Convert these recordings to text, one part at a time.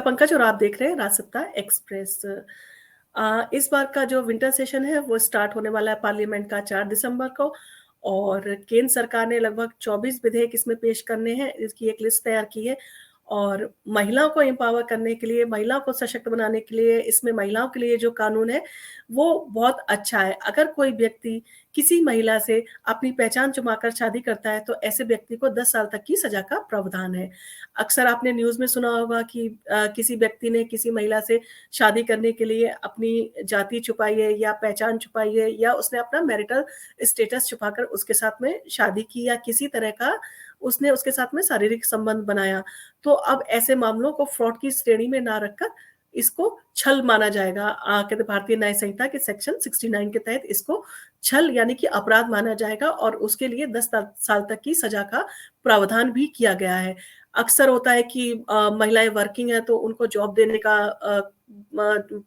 पंकज और आप देख रहे हैं राजसत्ता एक्सप्रेस। इस बार का जो विंटर सेशन है वो स्टार्ट होने वाला है पार्लियामेंट का 4 दिसंबर को। और केंद्र सरकार ने लगभग 24 विधेयक इसमें पेश करने हैं, इसकी एक लिस्ट तैयार की है। और महिलाओं को एम्पावर करने के लिए, महिलाओं को सशक्त बनाने के लिए इसमें महिलाओं के लिए जो कानून है वो बहुत अच्छा है। अगर कोई व्यक्ति किसी महिला से अपनी पहचान छुपाकर शादी करता है तो ऐसे व्यक्ति को 10 साल तक की सजा का प्रावधान है। अक्सर आपने न्यूज में सुना होगा कि किसी व्यक्ति ने किसी महिला से शादी करने के लिए अपनी जाति छुपाई है या पहचान छुपाई है, या उसने अपना मैरिटल स्टेटस छुपाकर उसके साथ में शादी की, या किसी तरह का उसने उसके साथ में शारीरिक संबंध बनाया। तो अब ऐसे मामलों को फ्रॉड की श्रेणी में ना रखकर इसको छल माना जाएगा। कहते भारतीय न्याय संहिता के सेक्शन 69 के तहत इसको छल यानी कि अपराध माना जाएगा और उसके लिए 10 साल तक की सजा का प्रावधान भी किया गया है। अक्सर होता है कि महिलाएं वर्किंग है तो उनको जॉब देने का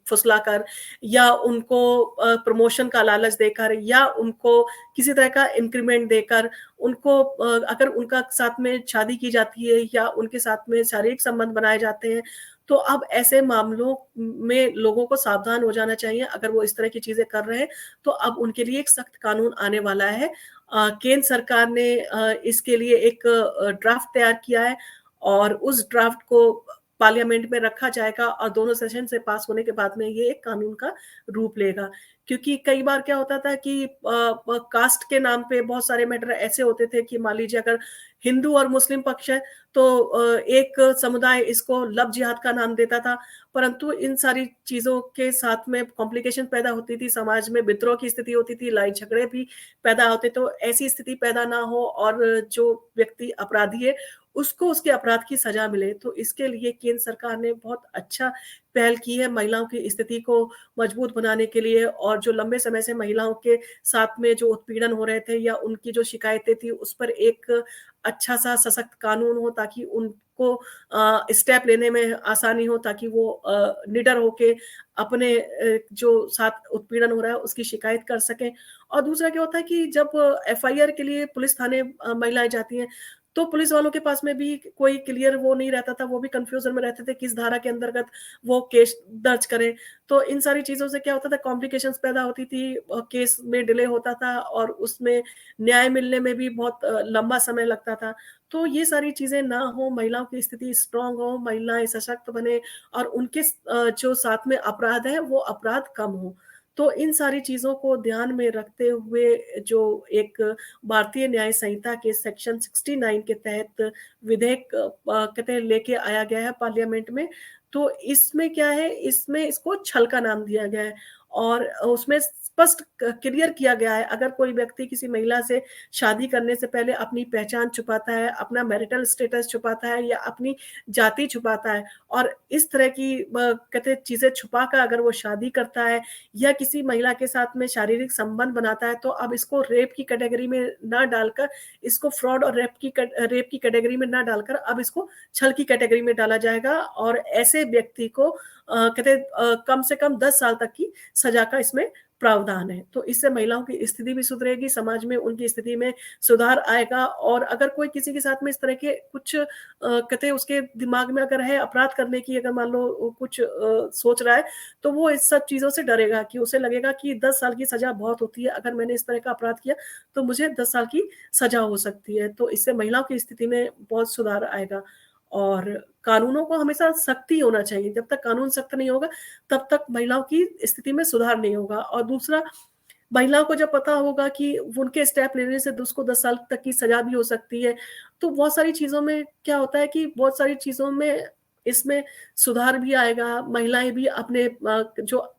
फुसलाकर, या उनको प्रमोशन का लालच देकर, या उनको किसी तरह का इंक्रीमेंट देकर उनको अगर उनका साथ में शादी की जाती है या उनके साथ में शारीरिक संबंध बनाए जाते हैं, तो अब ऐसे मामलों में लोगों को सावधान हो जाना चाहिए। अगर वो इस तरह की चीजें कर रहे हैं तो अब उनके लिए एक सख्त कानून आने वाला है। केंद्र सरकार ने इसके लिए एक ड्राफ्ट तैयार किया है और उस ड्राफ्ट को पार्लियामेंट में रखा जाएगा और दोनों सेशन से पास होने के बाद में ये एक कानून का रूप लेगा। क्योंकि कई बार क्या होता था कि कास्ट के नाम पे बहुत सारे मैटर ऐसे होते थे कि मान लीजिए अगर हिंदू और मुस्लिम पक्ष है तो एक समुदाय इसको लव जिहाद का नाम देता था, परंतु इन सारी चीजों के साथ में कॉम्प्लिकेशन पैदा होती थी, समाज में विद्रोह की स्थिति होती थी, लड़ाई झगड़े भी पैदा होते। तो ऐसी स्थिति पैदा ना हो और जो व्यक्ति अपराधी है उसको उसके अपराध की सजा मिले, तो इसके लिए केंद्र सरकार ने बहुत अच्छा पहल की है महिलाओं की स्थिति को मजबूत बनाने के लिए। और जो लंबे समय से महिलाओं के साथ में जो उत्पीड़न हो रहे थे या उनकी जो शिकायतें थी उस पर एक अच्छा सा सशक्त कानून हो ताकि उनको स्टेप लेने में आसानी हो, ताकि वो निडर होके अपने जो साथ उत्पीड़न हो रहा है उसकी शिकायत कर सकें। और दूसरा क्या होता है कि जब एफआईआर के लिए पुलिस थाने महिलाएं जाती हैं तो पुलिस वालों के पास में भी कोई क्लियर वो नहीं रहता था, वो भी कंफ्यूजन में रहते थे किस धारा के अंतर्गत वो केस दर्ज करें। तो इन सारी चीजों से क्या होता था, कॉम्प्लिकेशंस पैदा होती थी, केस में डिले होता था और उसमें न्याय मिलने में भी बहुत लंबा समय लगता था। तो ये सारी चीजें ना हो, महिलाओं की स्थिति स्ट्रांग हो, महिलाएं सशक्त बने और उनके जो साथ में अपराध है वो अपराध कम हो। तो इन सारी चीजों को ध्यान में रखते हुए जो एक भारतीय न्याय संहिता के सेक्शन 69 के तहत विधेयक कहते हैं लेके आया गया है पार्लियामेंट में। तो इसमें क्या है, इसमें इसको छल का नाम दिया गया है और उसमें स्पष्ट क्लियर किया गया है अगर कोई व्यक्ति किसी महिला से शादी करने से पहले अपनी पहचान छुपाता है, अपना मैरिटल स्टेटस छुपाता है या अपनी जाति छुपाता है और इस तरह की कहते चीजें छुपाकर अगर वो शादी करता है या किसी महिला के साथ में शारीरिक संबंध बनाता है, तो अब इसको रेप की कैटेगरी में ना डालकर, इसको फ्रॉड और रेप की कैटेगरी में ना डालकर अब इसको छल की कैटेगरी में डाला जाएगा। और ऐसे व्यक्ति को कहते कम से कम 10 साल तक की सजा का इसमें प्रावधान है। तो इससे महिलाओं की स्थिति भी सुधरेगी, समाज में उनकी स्थिति में सुधार आएगा। और अगर कोई किसी के साथ में इस तरह के कुछ कहते उसके दिमाग में अगर है अपराध करने की, अगर मान लो कुछ सोच रहा है, तो वो इस सब चीजों से डरेगा कि उसे लगेगा कि 10 साल की सजा बहुत होती है, अगर मैंने इस तरह का अपराध किया तो मुझे 10 साल की सजा हो सकती है। तो इससे महिलाओं की स्थिति में बहुत सुधार आएगा। और कानूनों को हमेशा सख्ती होना चाहिए, जब तक कानून सख्त नहीं होगा तब तक महिलाओं की स्थिति में सुधार नहीं होगा। और दूसरा, महिलाओं को जब पता होगा कि उनके स्टेप लेने से उसको 10 साल तक की सजा भी हो सकती है, तो बहुत सारी चीजों में क्या होता है कि बहुत सारी चीजों में इसमें सुधार भी आएगा। महिलाएं भी अपने जो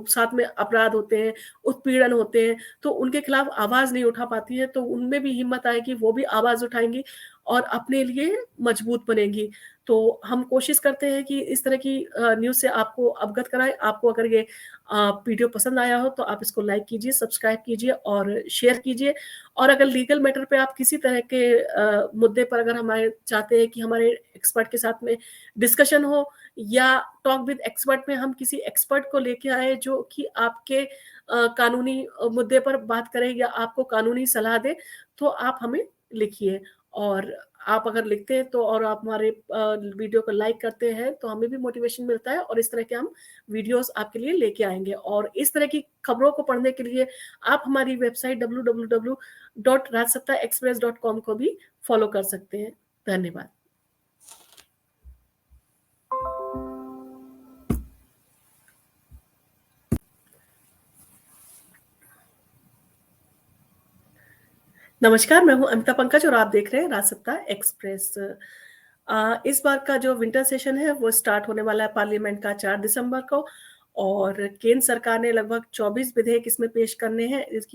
साथ में अपराध होते हैं, उत्पीड़न होते हैं, तो उनके खिलाफ आवाज नहीं उठा पाती है, तो उनमें भी हिम्मत आएगी, वो भी आवाज उठाएंगी और अपने लिए मजबूत बनेंगी। तो हम कोशिश करते हैं कि इस तरह की न्यूज़ से आपको अवगत कराएं। आपको अगर ये वीडियो पसंद आया हो तो आप इसको लाइक कीजिए, सब्सक्राइब कीजिए और शेयर कीजिए। और अगर लीगल मैटर पे आप किसी तरह के मुद्दे पर अगर हमारे चाहते हैं कि हमारे एक्सपर्ट के साथ में डिस्कशन हो या टॉक विद एक्सपर्ट में हम किसी एक्सपर्ट को लेके आए जो कि आपके कानूनी मुद्दे पर बात करे या आपको कानूनी सलाह दे, तो आप हमें लिखिए। और आप अगर लिखते हैं तो और आप हमारे वीडियो को लाइक करते हैं तो हमें भी मोटिवेशन मिलता है और इस तरह के हम वीडियोज़ आपके लिए लेके आएँगे। और इस तरह की खबरों को पढ़ने के लिए आप हमारी वेबसाइट www.rajsattaexpress.com को भी फ़ॉलो कर सकते हैं। धन्यवाद। नमस्कार, मैं हूँ अमिता पंकज और आप देख रहे हैं राजसत्ता एक्सप्रेस। इस बार का जो विंटर सेशन है वो स्टार्ट होने वाला है पार्लियामेंट का 4 दिसंबर को और केंद्र सरकार ने लगभग 24 विधेयक इसमें पेश करने हैं। इसकी